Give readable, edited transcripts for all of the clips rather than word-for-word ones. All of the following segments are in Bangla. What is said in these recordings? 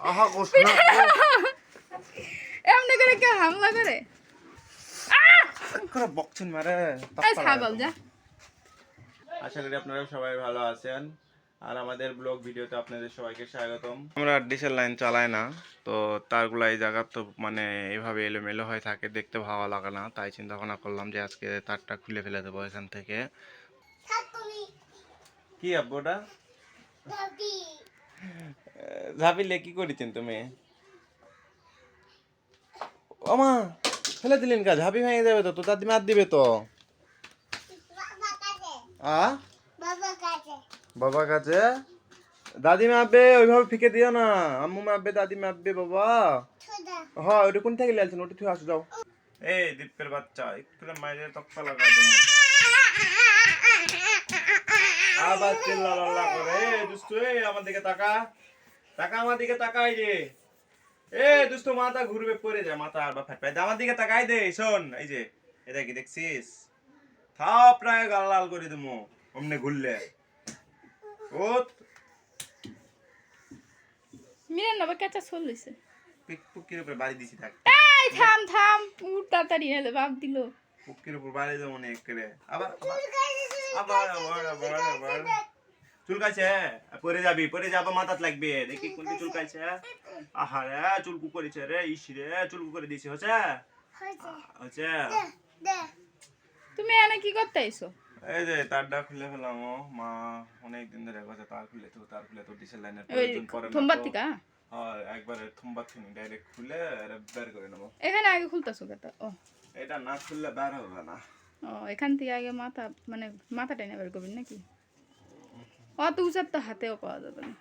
আহা গোসল এমনি করে কে হামলা করে করে বকছেন মারে এই ছাগল যা। আশা করি আপনারা সবাই ভালো আছেন আর আমাদের ব্লগ ভিডিওতে আপনাদের সবাইকে স্বাগতম। আমরা ডিসেল লাইন চালাই না, তো তারগুলো এই জায়গা তো মানে এইভাবে এলোমেলো হয়ে থাকে, দেখতে ভালো লাগে না, তাই চিন্তা ভাবনা করলাম যে আজকে তারটা খুলে ফেলে দেবো এখান থেকে। কি আব্বুটা ঝাপিলে কি করেছেন তুমি? ওমা ফেলে দিলেন কা? ঝাপি ভেঙে যাবে তো, তো দাদি মার দিবে তো। বাবা কাছে দাদি মারবে, ওইভাবে ফিকে দিও না। আম্মু মারবে, দাদি মারবে বাবা। হ্যাঁ ওটা কোন থেকে লেলছেন, ওটা তুই আসো যাও। এই দীপের বাচ্চা একটু মাইরে তক্তা লাগা দেবো। আবার চিল্লা করে দুষ্টু, এই আমার দিকে তাকা, তাকা আমার দিকে তাকাই যে। এ দুষ্টু মাথা ঘুরবে পড়ে যায়, মাথা আর বা ফাটবে। আমার দিকে তাকাই দে, শোন এই যে এটা কি দেখছিস, থাপ প্রায় গাল লাল করে দেবো অমনে ঘুরলে। ও মিরান নবা কাঁচা চল লইছে। পুকির উপরে বাড়ি দিছি থাক। এই থাম থাম উঠ তাড়াতাড়ি নালে বাপ দিল। পুকির উপর বাড়ি দেবো অনেক করে। আবার আবার আবার আবার আবার চুলকাইছে, পরে যাবি, পরে যাবো, মাথাত লাগবে। দেখি কোনটি চুলকাইছে। আহা রে চুলকু করেছে রে, ইসি রে চুলকু করে দিছে। হচ্ছে হচ্ছে তুমি এনে কি করতে আইছো? এই যে তারটা খুলে ফেলাম। মা অনেকদিন ধরে কথা তার খুলে তো, তার খুলে তো ডিসেল লাইনের প্রয়োজন পড়ে না। থম্বাতিকা হ্যাঁ একবারে থম্বা থেকে ডাইরেক্ট খুলে বের করে নেবো। এখানে আগে খুলতাছো কেটা? ও এটা না খুললে বের হবে না। ও এখান থেকে আগে মাথা মানে মাথা টেনে বের করবেন নাকি? অত উঁচার তো হাতেও পাওয়া যাবে না।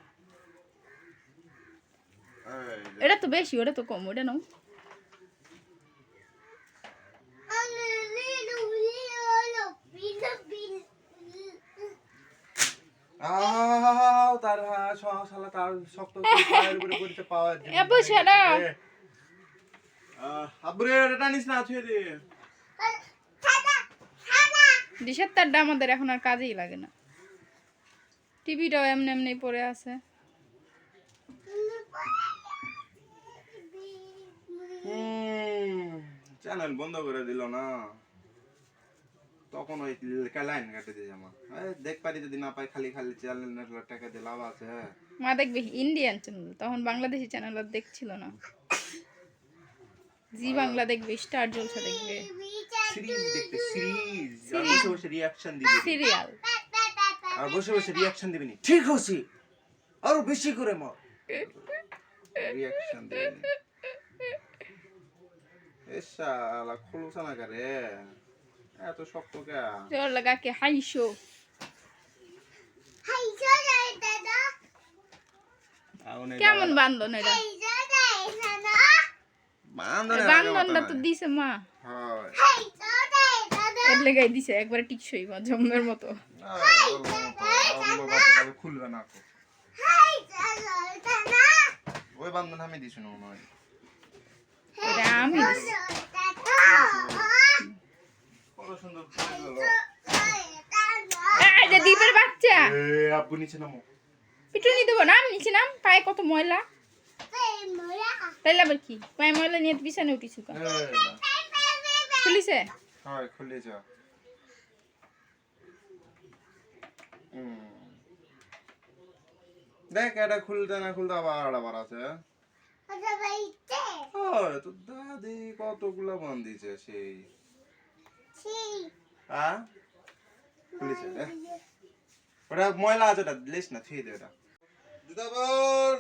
এটা তো বেশি, ওটা তো কম, ওটা নাও। তার শালা তার শক্ত পায়ের উপরে পড়তে পাওয়া যায়। এবো ছাড়া আব্বুরে এটা নিস না, ছুঁয়ে দে। ডিশের তারটা আমাদের এখন আর কাজেই লাগে না। টিভিটাও এমনি এমনি পড়ে আছে। চ্যানেল বন্ধ করে দিল না, তখন ওই লাইন কাটে দিয়ে আমার দেখ পারি, যদি না পাই খালি খালি চ্যানেল টাকা দিয়ে লাভ আছে। মা দেখবে ইন্ডিয়ান চ্যানেল, তখন বাংলাদেশি চ্যানেল আর দেখছিল না। জি বাংলা দেখবে, স্টার জলসা দেখবে, সিরিজ দেখতে, সিরিজ আর বসে বসে রিঅ্যাকশন দিবি, সিরিয়াল আর বসে বসে রিঅ্যাকশন দিবি। ঠিক হইছে আরো বেশি করে মা রিঅ্যাকশন দিবি। এসালা খুলছ না করে এত শক্ত কে? জোর লাগা কে হাইশো কেমন বান্ধন এটা? বান্ধনটা তো দিছে মা, এর লেগাই দিছে একবারে টিকসই মা, জম্মের মতো। খুলবে না, ওই বান্ধন আমি দিছি না মনে হয়। এটা আমি দিছি। কত সুন্দর খুলে গেল। এই যে দীপের বাচ্চা, আব্বু নিচে নামো। পিটুনি দেবো, নাম নিচে নাম, পায়ে কত ময়লা। তাইলে আবার কি পায়ে ময়লা নিয়ে বিছানে উঠিছু কা? খুলিছে? হ্যাঁ খুলেছ। দেখ এটা খুলতে না খুলতে আবার আবার আছে। তো দাদি কতগুলা বান্ধিছে সেই। খুলেছে ওটা ময়লা আছে, ওটা দিলিস না, ছুঁয়ে দে ওটা। জুতা পর,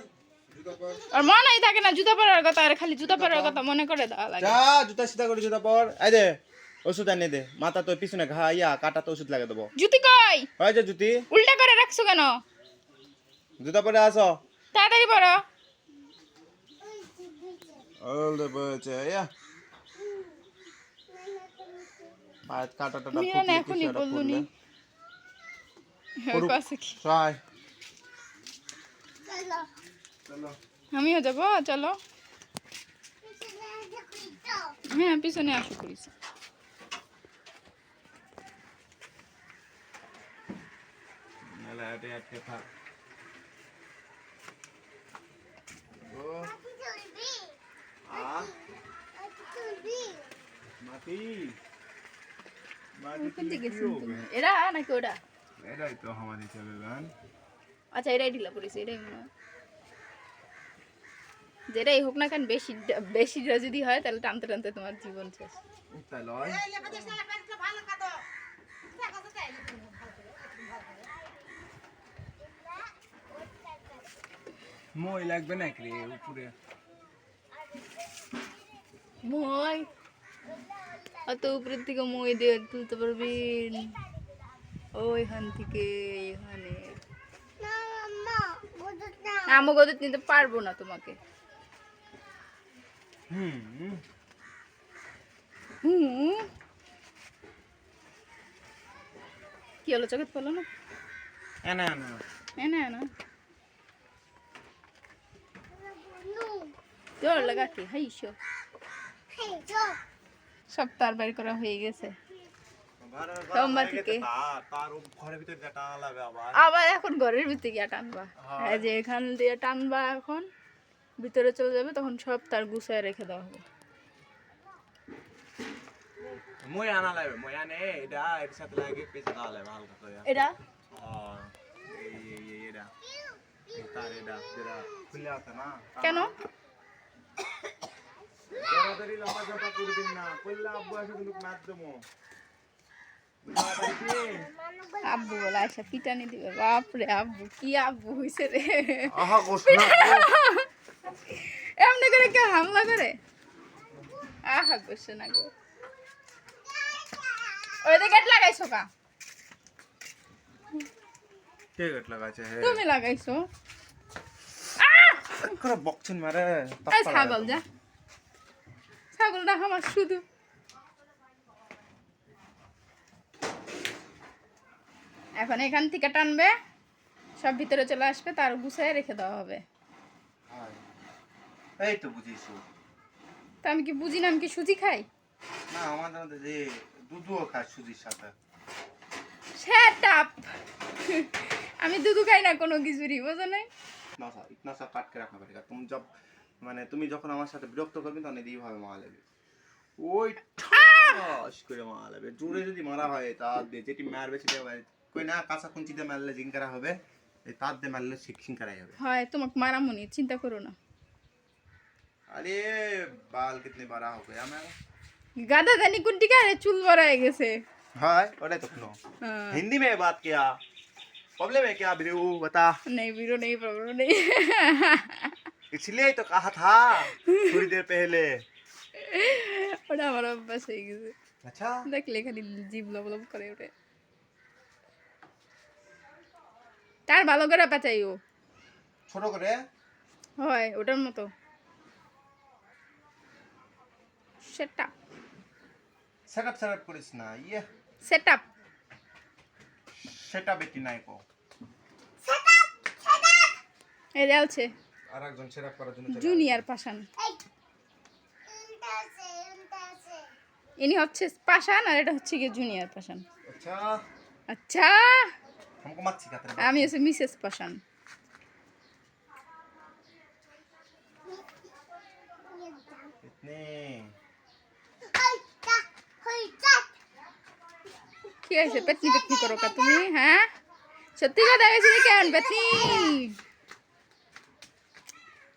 জুতা পর। আর মনেই থাকে না জুতা পরার কথা, আর খালি জুতা পরার কথা মনে করে দেওয়া লাগে। যা জুতা সিধা করে জুতা পর। এই দে ওষুধ এনে দে, মাথা তো পিছনে ঘা ইয়া কাটাতে ওষুধ লাগিয়ে দেবো। জুতি কই? হয় যে জুতি উল্টা করে রাখছো কেন? জুতা পরে আসো, তাড়াতাড়ি পরো। ওলে বলছে ইয়া বাত কাটাটা মিরান ফুটলে এখনই কিছু বললো নি। ফুটলে ওর কাছে কি? চাই চলো আমিও যাবো, চলো। হ্যাঁ পিছনে আসো করিস। নালে আটে আটকে থাক। ও কোন দিকে গেছেন তুমি? এরা নাকি ওটা? এটাই তো আমাদের চলে গান। আচ্ছা এটাই ঢিলা পড়েছে, এটাই মনে হয়। যেটাই হোক না কেন, বেশি যদি হয় তাহলে টানতে টানতে তোমার জীবন শেষ। তাই লয়। মই লাগবে নাকি রে উপরে? মই অত উপরের থেকে মই দিয়ে তুলতে পারবি? ওইখান থেকে এখানে আমি গদত নিতে পারবো না তোমাকে। হুম হুম, কি হলো, চোখে পড়লো না? না না এনে না জোর লাগা কি হাইশো সব তার বাইর করা হয়ে গেছে। সোমবার থেকে তার ঘরের ভিতরে যেটা লাগবে আবার আবার এখন ঘরের ভিতরে গিয়ে টানবা। এই যে এখান দিয়ে টানবা, এখন ভিতরে চলে যাবে, তখন সব তার গুছায় রেখে দেওয়া হবে। মই আনা লাগবে, মই আনে এটা এর সাথে লাগে পেছে দেওয়া লাগবে হালকা করে। এটা হ্যাঁ এই এটা তার এটা যেটা খুলে আছে না কেন? তাড়াতাড়ি লম্বা জপা করবেন না, করলে আব্বু আসে কিন্তু মার দেবো। আব্বু বলে আয়সা পিটানি দিবে। বাপরে আব্বু, কি আব্বু হইছে রে! আহা গোসনা এমনি করে কেউ হামলা করে? আহা গোসে না গো। ওই দিকে গেট লাগাইছো কা? কে গেট লাগাইছে? হে তুমি লাগাইছো। করে বকছেন মারে। এই ছাগল যা, ছাগলটা আমার শুধু। এখন এখান থেকে টানবে, সব ভিতরে চলে আসবে, তার গুছায় রেখে দেওয়া হবে। এই তো বুঝিছো। তা আমি কি বুঝি না? আমি কি সুজি খাই? না আমাদের মধ্যে যে দুধও খায় সুজির সাথে। Shut up! আমি দুধু খাই না কোনো কিছুরই, বোঝো নাই? না স্যার ইতনা সা কাট के रखना पड़ेगा। तुम जब মানে তুমি যখন আমার সাথে বিরক্ত করবে তখন এইভাবে মারা লাগবে। ওই ঠাস করে মারা লাগবে। জোরে যদি মারা হয় তা দিয়ে যেটি মারবে সেটা কই না কাঁচা কুঞ্চি দিয়ে মারলে জিঙ্কারা হবে, এই তার দিয়ে মারলে শিংকারাই হবে। হয় তোমাকে মারামুনি, চিন্তা করো না। अरे बाल कितने बड़ा हो गया मेरा। গাদা জানি কোনটি কারে চুল বড় হয়ে গেছে। हाय अरे तो सुनो हाँ। हिंदी में बात किया, प्रॉब्लम है क्या बिरू बता। नहीं बीरो नहीं, प्रॉब्लम नहीं। इसलिए ही तो कहा था थोड़ी देर पहले। ওটা আমার অভ্যাস হয়ে গেছে। अच्छा দেখলে খালি জিভ লবলব করে ওঠে। তার ভালো করে পাচাইও। ছোট করে হয় ওটার মতো। সেটআপ সেটআপ করিস না, ইয়ে সেটআপ সেটআপ এটি নাই কো এই আছে আরেকজন সেটআপ করার জন্য জুনিয়র পাশান। ইনি হচ্ছে পাশান আর এটা হচ্ছে কি জুনিয়র পাশান। अच्छा আচ্ছা हमको मत सिखा तेरे আমি হচ্ছে মিসেস পাশান। इतने কি হয়েছে? পেতনি পেতনি করো কা তুমি? হ্যাঁ সত্যি কথা গেছি কেন পেতনি?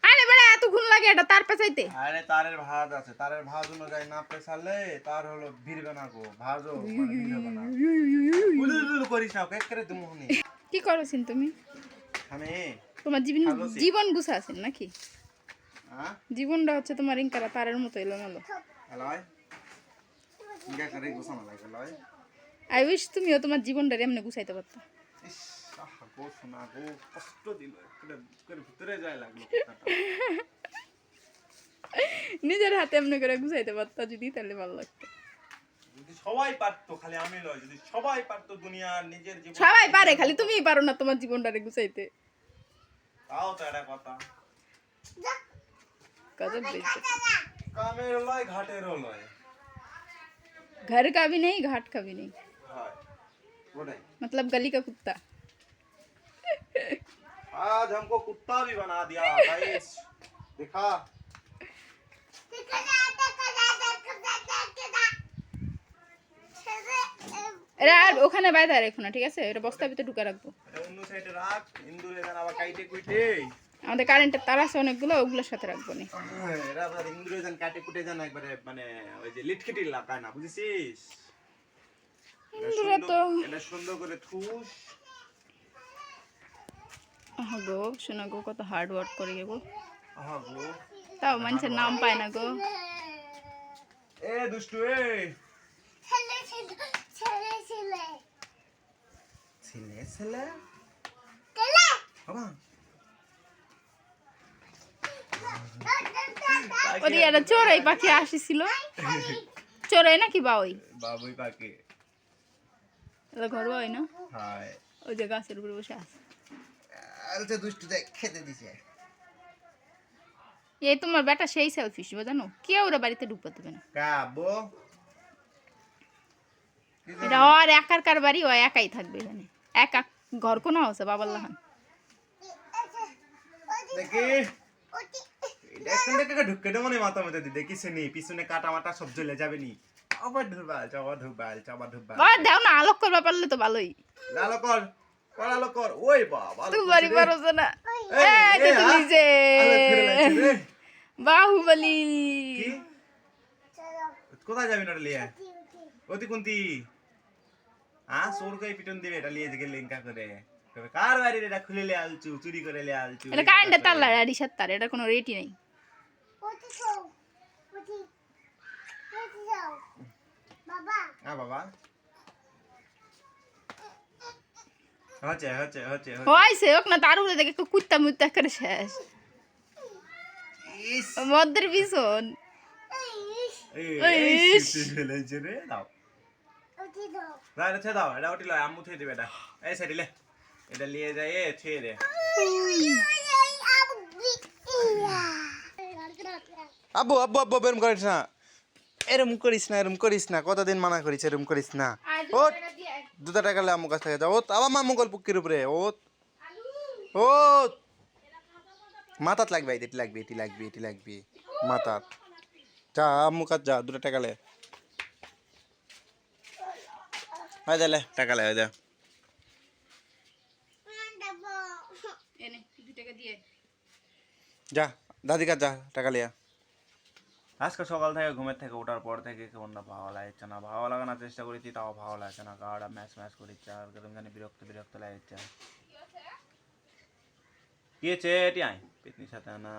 আরে বড় এত খুন লাগে এটা তার পেছাইতে। আরে তারের ভাঁজ আছে, তারের ভাঁজ অনুযায়ী না পেছালে তার হলো ভিড়বে না গো, ভাঁজও মানে ভিড়বে না। উলুলুলু করিস না, এক করে তুমি হনি কি করছিস তুমি? আমি তোমার জীবন গুছা আছেন নাকি? হ্যাঁ জীবনটা হচ্ছে তোমার ইনকারা তারের মতো এলোমেলো। হ্যালোই ইনকা করে গোছানো লাগে হ্যালোই। আই উইশ তুমিও তোমার জীবনটা এমনি গুছাইতে পারতা। ইস আহা গো শোনা গো, কষ্ট দিল একটু করে ভিতরে যায় লাগলো। নিজের হাতে এমনি করে গুছাইতে পারতা যদি, তাহলে ভালো লাগতো। যদি সবাই পারতো, খালি আমি নয়, যদি সবাই পারতো দুনিয়ার নিজের জীবন। সবাই পারে, খালি তুমিই পারো না তোমার জীবনটারে গুছাইতে। তাও তো একটা কথা, गजब बेइज्जत। কামের লয় ঘাটেরও লয়। घर का भी नहीं, घाट का भी नहीं, হয় ওটাই। मतलब गली का कुत्ता। आज हमको कुत्ता भी बना दिया गाइस, देखा এরা আর ওখানে বাইরে রেখো না, ঠিক আছে? এটা বস্তার ভিতরে ঢুকে রাখবো। এটা অন্য সাইডে রাখ, ইন্দুরে যেন আবার কাইটে কুইটে। আমাদের কারেন্টের তার আছে অনেকগুলো, ওগুলোর সাথে রাখবো না। এরা আবার ইন্দুরে যেন কাটে কুটে যেন একবারে মানে ওই যে লিটকিটি লাগায় না, বুঝেছিস? ইন্দুরে তো এটা সুন্দর করে থুস। গো শোনা গো, কত হার্ড ওয়ার্ক করে গো। গো তাও মানুষের নাম পায় না গো। এ দুষ্টু এ ছেলে ছেলে বাবা ওরে একটা চড়াই পাখি আসিছিল, চড়াই নাকি বাউই? বাবুই পাখি। এটা ঘর বাউই না? হায় ওই যে গাছের উপরে বসে আছে। আলতে দুষ্টু দেখ খেতে দিছে। এই তোমার বেটা সেই সেলফিশ, জানো? কেউ ওরা বাড়িতে ঢুকতে দেবে না। কাবো এটা ওর একার কার বাড়ি, ও একাই থাকবে এখানে। একা ঘর কোনো আছে বাবার লাহান। দেখি এটা এখন দেখে ঢুকে দে মনে মাথা মধ্যে দি দেখিস নি পিছনে কাটা মাটা সব জ্বলে যাবে নি। আবার ধুবাল চাবা ধুবাল চাবা ধুবাল। বাবা দাও না, আলোক করবা পারলে তো ভালোই। লালো কর করালো কর। ওই বাবা তুই বাড়ি পারছ না। এই তো তুমি যে বাহুবলী। কি কোথায় যাবি না লিয়ে? ওতি কোনটি সোরকাই পিটন দিবে এটা লিয়ে গেলে লিঙ্কা করে কার বাড়ি এটা খুলে লে আলচু চুরি করে লে আলচু। এটা কারেন্টের তার লাড়ি সাত তার, এটা কোনো রেটই নাই। বাবা হচ্ছে হচ্ছে হচ্ছে হইছে ওক না, তার উপরে দেখে একটু কুত্তা মুত্তা করে শেষ মদের পিছন। দাও এটা ওটি লয় আম্মু থুয়ে দিবে এটা। এই সাইড লে এটা নিয়ে যায় থুয়ে দে। আব্বু আব্বু আব্বু এরম করিস না, এরম করিস না, এরম করিস না, কতদিন মানা করিস এরম করিস না। ও 2 টাকা লে আম্মু কাছ থেকে যাও। আবার মামু গল্প পুকির উপরে ও ও মাথাত লাগবে, এটি লাগবে, এটি লাগবে, এটি লাগবে মাথাত। যা আম্মু কাছ যা 2 টাকা লে। হয় দে টাকা লে, হয় দে। যা দাদি কাছ যা টাকা লিয়া। আজকে সকাল থেকে ঘুমের থেকে ওঠার পর থেকে কেমন না ভালো লাগছে না, ভালো লাগানোর চেষ্টা করেছি তাও ভালো লাগছে না। গাড়া ম্যাচ ম্যাচ করেছে আর কেরম জানি বিরক্ত বিরক্ত লাগছে। কি হয়েছে এটি আয় পেতনির সাথে না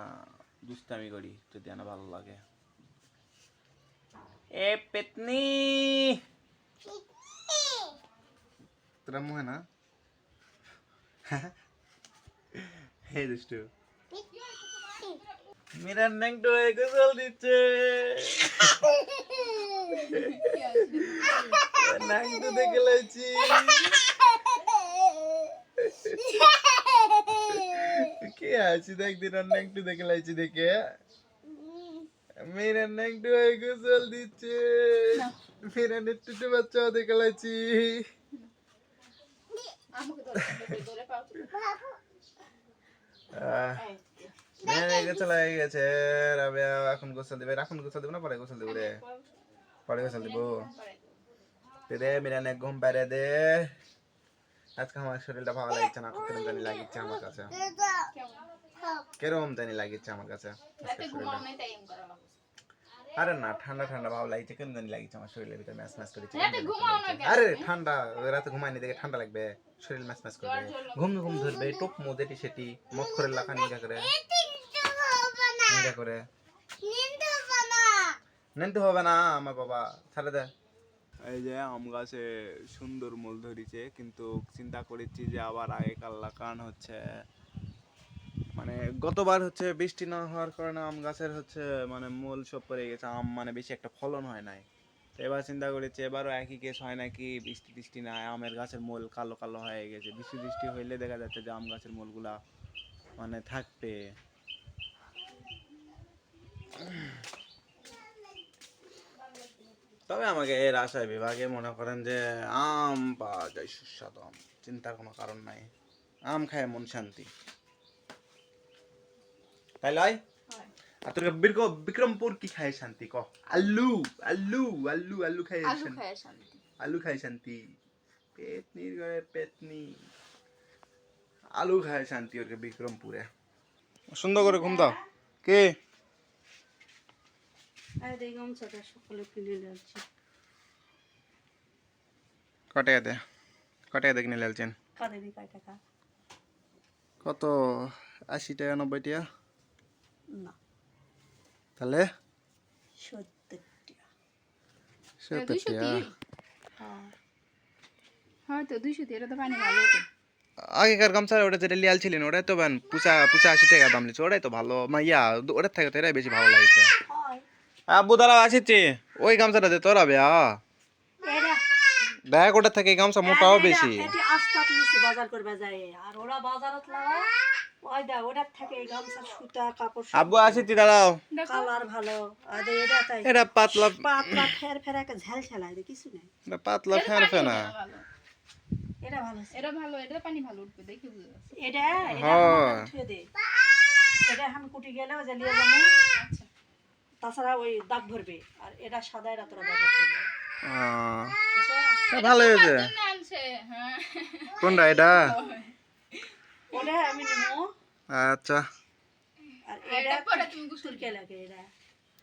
দুষ্টামি করি যদি না ভালো লাগে। এ পেতনি তোরা মুহে না হে দুষ্টু মেরা ন্যাংটো হয়ে গোসল দিচ্ছে। ন্যাংটো দেখে লাইছি কে আছি দেখ দিন ন্যাংটো দেখে লাইছি দেখে মেরা ন্যাংটো হয়ে গোসল দিচ্ছে। মেরা নেট্টু বাচ্চা দেখে লাইছি। গোসল হয়ে গেছে রাবেয়া, এখন গোসল দিবে। এখন গোসল দিব না পরে গোসল দিব রে? পরে গোসল দিব রে। মেরা নে ঘুম পাড়ে দে। আজকে আমার শরীরটা ভালো লাগছে না, কেরম জানি লাগিচ্ছে আমার কাছে, কেরম জানি লাগিচ্ছে আমার কাছে আরে না ঠান্ডা ঠান্ডা ভালো লাগছে, কেন জানি লাগিচ্ছে আমার শরীরের ভিতরে ম্যাচ ম্যাচ করেছে। আরে ঠান্ডা রাতে ঘুমাইনি দেখে ঠান্ডা লাগবে, শরীর ম্যাচ ম্যাচ করবে, ঘুম ঘুম ধরবে, টপ মোদেটি সেটি মত করে লাখা নিঙ্গা করে নিঙ্গা করে নিতে হবে না আমার বাবা ছাড়ে দে। এই যে আম গাছে সুন্দর মূল ধরিছে, কিন্তু চিন্তা করেছি যে আবার আগেকার লাগান হচ্ছে মানে গতবার হচ্ছে বৃষ্টি না হওয়ার কারণে আম গাছের হচ্ছে মানে মূল সব পড়ে গেছে, আম মানে বেশি একটা ফলন হয় নাই। তো এবার চিন্তা করেছি এবারও একই কেস হয় নাকি, বৃষ্টি টিষ্টি নাই, আমের গাছের মূল কালো কালো হয়ে গেছে। বৃষ্টি বৃষ্টি হইলে দেখা যাচ্ছে যে আম গাছের মূলগুলা মানে থাকবে। তবে আমাকে এর আশায় বিভাগে মনে করেন যে আম পাওয়া যায় সুস্বাদু আম, চিন্তার কোনো কারণ নাই, আম খায় মন শান্তি, তাই লয়? আর তোর বিক্রমপুর কি খায় শান্তি ক? আলু আলু আলু আলু খায় শান্তি, আলু খায় শান্তি। পেতনির ঘরে পেতনি আলু খায় শান্তি ওকে বিক্রমপুরে সুন্দর করে ঘুম দাও কে কটাকা কিনে লেলছেন কত 80 টাকা 90 টাকা না তাহলে 70 টাকা 70 টাকা হয়তো 200 এটা তো পানি ভালো হতো আগেকার গামছা ওটা যেটা লিয়াল ছিলেন ওটাই তো বান পুচা 80 টাকা দাম নিচ্ছে ওটাই তো ভালো ইয়া ওটার থেকে তো এটাই বেশি ভালো লাগছে আব্বু দাঁড়া আসিছে ওই গামছাটা দে তোরা বেয়া এটা দেখ ওটার থেকে এই গামছা মোটাও বেশি এটি আস্তাত লিসি বাজার করবে যায় আর ওরা বাজারত লাগা ওই দা ওটার থেকে এই গামছার সুতা কাপড় আব্বু আসিছে দাঁড়াও কালার ভালো আর এটা তাই এটা পাতলা পাতলা ফের ফের একটা ঝাল ঝালাই দে কিছু নাই এটা পাতলা ফের ফেনা এটা ভালো এটা ভালো এটা পানি ভালো উঠবে দেখে বুঝা যাচ্ছে এটা হ্যাঁ। থুয়ে দে এটা আমি কুটি গেলে ওই যে লিয়ে যাবো আচ্ছা তাছাড়া ওই দাগ ভরবে আর এটা সাদা এটা তোরা ব্যবহার করবে ভালো হয়েছে জন্য আনছে হ্যাঁ কোনটা এটা ওটা আমি নেবো আচ্ছা আর এটা এটা পরে তুমি গোসল তুলকে লাগে এটা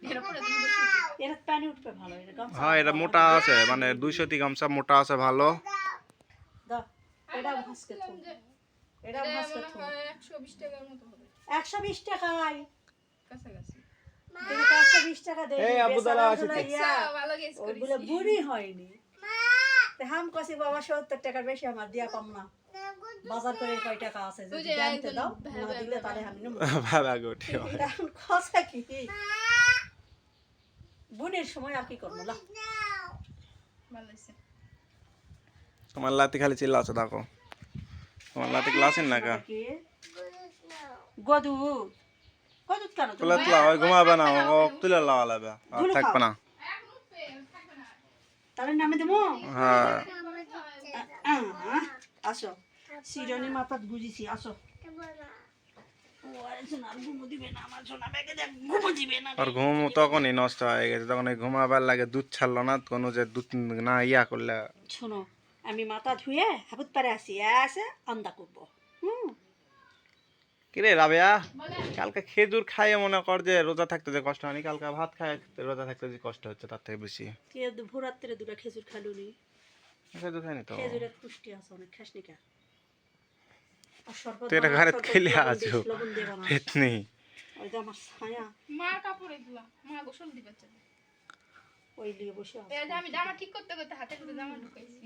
এর পরে তুমি গোসল করবে এটা পানি উঠবে ভালো এটা গামছা হ্যাঁ এটা মোটা আছে মানে 200 টি গামছা মোটা আছে ভালো দাও এটা ভাসকে থো এটা ভাসকে থো 120 টাকার মতো হবে 120 টাকায় কাছাকাছি তুমি তো 120 টাকা দেই এই আবু দালা আছে ভালো গেস ওইগুলো বুড়ি হয়নি তে হাম কসি বাবা 70 টাকার বেশি আমার দিয়া কম না বাজার করে কয় টাকা আছে যদি জানতে দাও না দিলে তাহলে আমি নেব ভালো গোটি এখন কথা কি বুনের সময় আর কি করব না ভালো হইছে তোমার লাতি খালি চিল্লাছো দেখো তোমার লাতি ক্লাসেন না কা কি গদু গদু কেন তুলা তুলা ওই ঘুমাবে না ও তুলে লাওয়া লাগবে আর থাকবে না তাহলে নামে দেবো হ্যাঁ আসো সিরনি মাথা বুঝিছি আসো ও আরে না ঘুমো দিবে না আমার সোনা ব্যাগে দেখ ঘুমো দিবে না আর ঘুম তখনই নষ্ট হয়ে গেছে তখন এই ঘুমাবার লাগে দুধ ছাড়লো না কোনো যে দুধ না ইয়া করলে শোনো আমি মাথা ধুয়ে হাবুত পারে আসি আসে আন্দা করবো কিরে রাবেয়া কালকে খেজুর খাইয়ে মনে কর যে রোজা থাকতে যে কষ্ট হয়নি কালকে ভাত খায় রোজা থাকতে যে কষ্ট হচ্ছে তার থেকে বেশি কে ভোরাত্রে দুটা খেজুর খালু নি খেজুর খাইনি তো খেজুরের পুষ্টি আছে অনেক খাস নি কা আর শরবত তুই এটা ঘরে খেলে আছো লবণ দেবা না পেতনি ওই যে আমার ছায়া মা কাপড়ে দিলা মা গোসল দিবে চল ওই লিয়ে বসে আছে এই যে আমি জামা ঠিক করতে করতে হাতে করে জামা ঢুকাইছি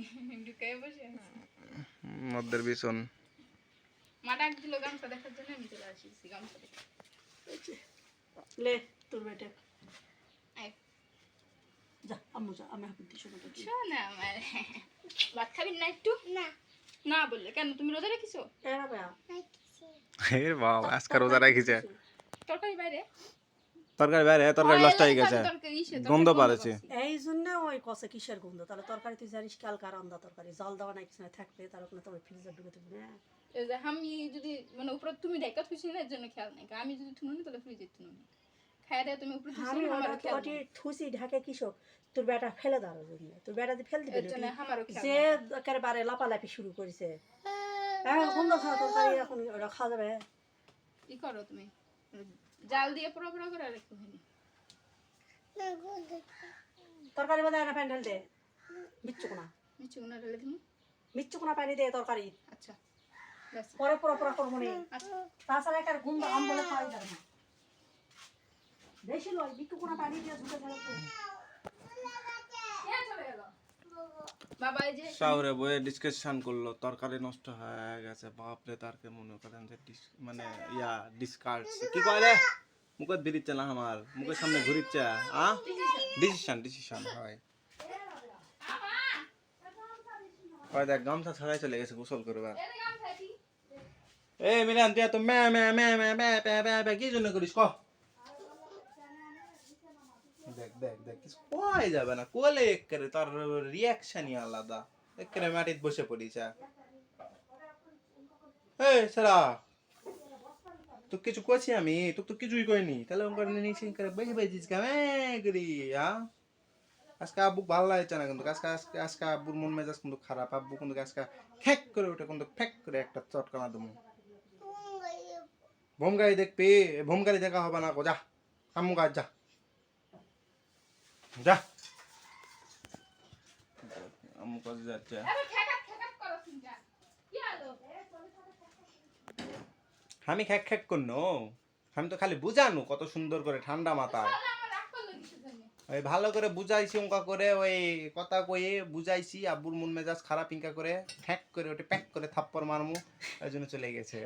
ঢুকাই বসে আছি মদ্দের বিছন মা ডাক দিল গামছা দেখার জন্য আমি চলে আসিছি গামছা দেখে লে তোর বেটা এই যা আম্মু যা আমি হাবুত দিছো না শোনা আমার ভাত খাবি না একটু না না বললে কেন তুমি রোজা রেখেছো এরা বা এ বাবা আজকে রোজা রাখিছে তরকারি বাইরে তরকারি বাইরে তরকারি নষ্ট হয়ে গেছে গন্ধ পারেছে এই জন্য ওই কষে কিসের গন্ধ তাহলে তরকারি তুই জানিস কালকে রান্না তরকারি জল দেওয়া নাই কিছু না থাকবে তার ওখানে তোমার ফ্রিজে ঢুকে দেবো না এই যে আমি যদি মানে উপরে তুমি দেখা খুশি না এর জন্য খেয়াল নাই আমি যদি থুনুনি তাহলে ফ্রিজে থুনুনি খাই দেয় তুমি উপরে আমি থুসি আমারও খেয়াল ওটি থুসি ঢাকে কিসক তোর বেটা ফেলে দাঁড়ো জন্য তোর বেটা দিয়ে ফেল দিবে এর জন্য আমারও খেয়াল যে একেবারে লাপালাপি শুরু করেছে এখন গন্ধ খাওয়া তরকারি এখন ওরা খাওয়া যাবে কি করো তুমি জাল দিয়ে পুরো পুরো করে রেখে হয়নি তরকারি বাদে না পানি ঢাল দে মিচ্ছু কোনা নিচে উনা ঢেলে দিমু মিচ্ছু কোনা পানি দে তরকারি আচ্ছা ব্যাস পরে পুরো পুরো করবো না আচ্ছা তাছাড়া একটা গন্ধ আম বলে খাওয়াই যাবে না বেশি নয় বিট্টু কোনা পানি দিয়ে ঝুঁকে ফেলে তো বাবা এই যে শাওরে বয়ে ডিসকাশন করলো তরকারি নষ্ট হয়ে গেছে বাপরে তারকে মনে করেন যে মানে ইয়া ডিসকার্ড কি কয় রে মুখত বেরিচ্ছে না আমার মুখের সামনে ঘুরিচ্ছে ডিসিশন হয় ওই দেখ গামছা ছাড়াই চলে গেছে গোসল করবার এই মিলান তুই তো মে মে মে মে মে মে মে মে কি জন্য করিস ক দেখ দেখ দেখ কিছু কই যাবে না কোলে করে তার রিঅ্যাকশনই আলাদা একরে মাটিতে বসে পড়িছে এই সারা তো কিছু কইছি আমি তো কিছুই কইনি তাহলে ওন করে নিছি করে বেজে বেজিস কামে করি হ্যাঁ আজকে আব্বু ভালো লাগছে না, কিন্তু আজকে আব্বুর মন মেজাজ কিন্তু খারাপ। আব্বু কিন্তু আজকে খ্যাক করে ওঠে, কিন্তু ফ্যাক করে একটা চটকানা দেবো। ভোমগাড়ি দেখবি? ভোমগাড়ি দেখা হবে না, যা আম্মু কাজ যা যা, আম্মু কাজে যাচ্ছে। আমি খ্যাক খ্যাক করনো, আমি তো খালি বুঝানো কত সুন্দর করে ঠান্ডা মাথায়। ওই ভালো করে বুঝাইছি অঙ্কা করে, ওই কথা কয়ে বুঝাইছি, আব্বুর মন মেজাজ খারাপ ইঙ্কা করে ফ্যাক করে ওটা প্যাক করে থাপ্পড় মারমু, ওই জন্য চলে গেছে।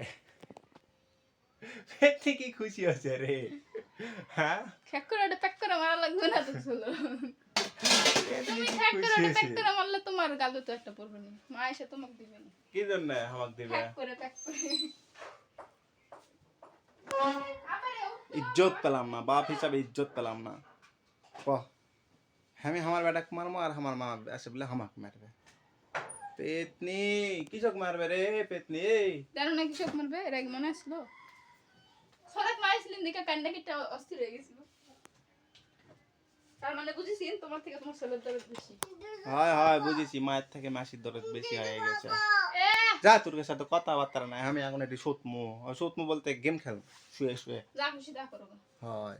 কি খুশি হচ্ছে রে, হ্যাঁ খ্যাক করে ওটা প্যাক করে মারা লাগবে না তো চলো। তুমি খ্যাক করে ওটা প্যাক করে মারলে তোমার গালে তো একটা পড়বে না, মা এসে তোমাকে দিবে না। কি জন্য আমাকে দিবে? খ্যাক করে প্যাক করে ইজ্জত পেলাম না, বাপ হিসাবে ইজ্জত পেলাম না। আমি আমার বেটাকে মারবো আর আমার মা আসে বলে আমাকে মারবে। পেতনি কিসক মারবে রে পেতনি? জানো না কিসব মারবে, এর আগে মনে আসলো সরাক মারিছিলেন দেখে কান্না কিটা অস্থির হয়ে গেছিল। তার মানে বুঝেছি তোমার থেকে তোমার ছেলের দরদ বেশি। হয় হয় বুঝেছি, মায়ের থেকে মাসির দরদ বেশি হয়ে গেছে। যা তোর সাথে কথাবার্তা নাই, আমি এখন একটু সতমু বলতে গেম খেল শুয়ে শুয়ে। যা খুশি তা করো। হয়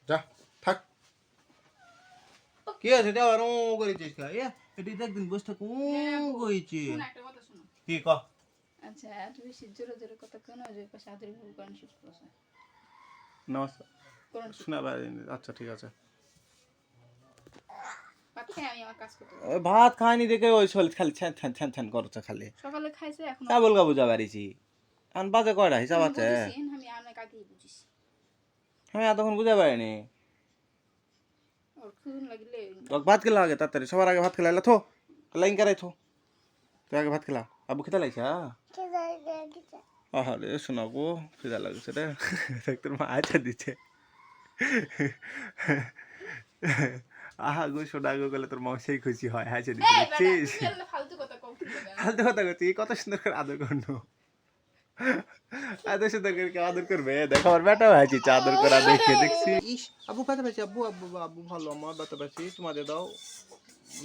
যা থাক। কি আছে দেওয়ার ও করেছিস কা? এটি একদিন বসে থাক ও কইছি। শোনো একটা কথা শোনো। কি ক? আচ্ছা এত বেশি জোরে জোরে কথা কেন, যে পাশে আদরি ভুল করেন শুট করছে। নমস্কার কোরআন শোনা পারিনি, আচ্ছা ঠিক আছে। ভাত খেয়ে আমি আমার কাজ করতে ওই ভাত খাইনি দেখে ওই খালি ছ্যান ছ্যান ছ্যান ছ্যান করছে খালি। সকালে খাইছে এখন তা বলগা বুঝা পারিছি। এখন বাজে কয়টা হিসাব আছে? আমি অনেক আগেই বুঝিছি। আমি এতক্ষণ বুঝা পারিনি। ওর খুন লাগলে ভাত খেলা আগে তাড়াতাড়ি, সবার আগে ভাত খেলা থো লাইন কারাই থো। তুই আগে ভাত খেলা, আব্বু খেতে লাগছে? আরে শোনা গো খিদা লাগছে রে, তোর মা আচ্ছা দিচ্ছে। আহা গো সোনা গো গেলে তোর মা সেই খুশি হয়, হাসে দিচ্ছে দেখছিস? ফালতু কথা কম। ফালতু কথা করছি, কত সুন্দর করে আদর করলো। এত সুন্দর করে কেউ আদর করবে? দেখো আমার বেটা হয়েছি আদর করা দেখে দেখছি। ইস আব্বু ব্যথা পাচ্ছি, আব্বু আব্বু আব্বু ভালো, আমার ব্যথা পাচ্ছি। তোমাদের দাও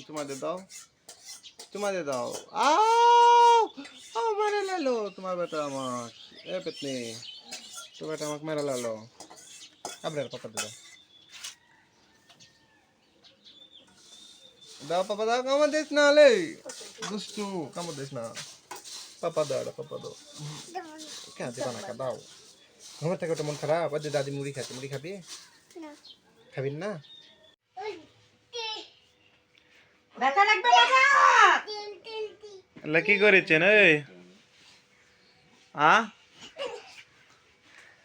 তোমাদের দাও তোমাদের দাও। আও মেরে লালো তোমার বেটা আমার। এ পেতনি তোমার বেটা আমাকে মেরে লালো। আপনার পাপা দাও দাও, পাপা দাও, কামড় দিস না লে দুষ্টু, কামড় দিস না। পাপা দাও পাপা দাও। কেন দিবা না, দাও। ঘুমের থেকে ওটা মন খারাপ, ওই যে দাদি মুড়ি খাচ্ছে, মুড়ি খাবি? খাবি না? ব্যথা লাগবে না যা। এলা কি করেছেন এই?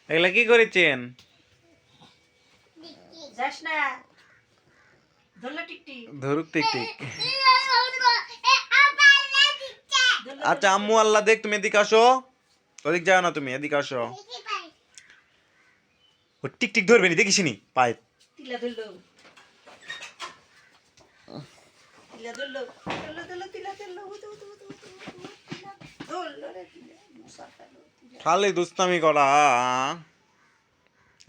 এগুলা কি করেছেন? যাস না ধরলে টিকটি ধরুক টিকটিক। আচ্ছা আম্মু আল্লাহ দেখ, তুমি এদিকে আসো। ওদিক যাও না, তুমি এদিকে আসো। ও টিকটিক ধরবে নি দেখিসনি পায়ে? তিলা ধরলো তিলা ধরলো ধরলো ধরলো তিলা ধরলো ধরলো রে তিলা মশা ফেলো। খালি দুষ্টামি করা।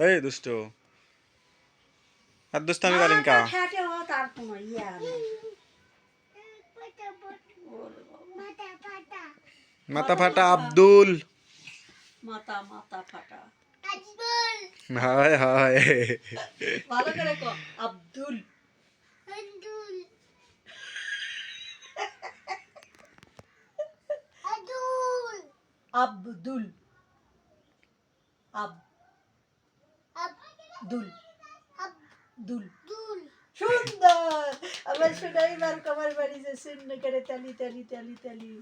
এই দুষ্ট আর দুষ্টামি করেন কা? খাটে ও তার কোনো ইয়া নেই। মাথা ফাটা আব্দুল। মাথা মাথা ফাটা হায় হায়। ভালো করে কো আব্দুল আব্দুল আব্দুল আব্দুল সুন্দর। আমার শোনাই বার কমার বাড়ি যে শূন্য করে তালি তালি তালি তালি।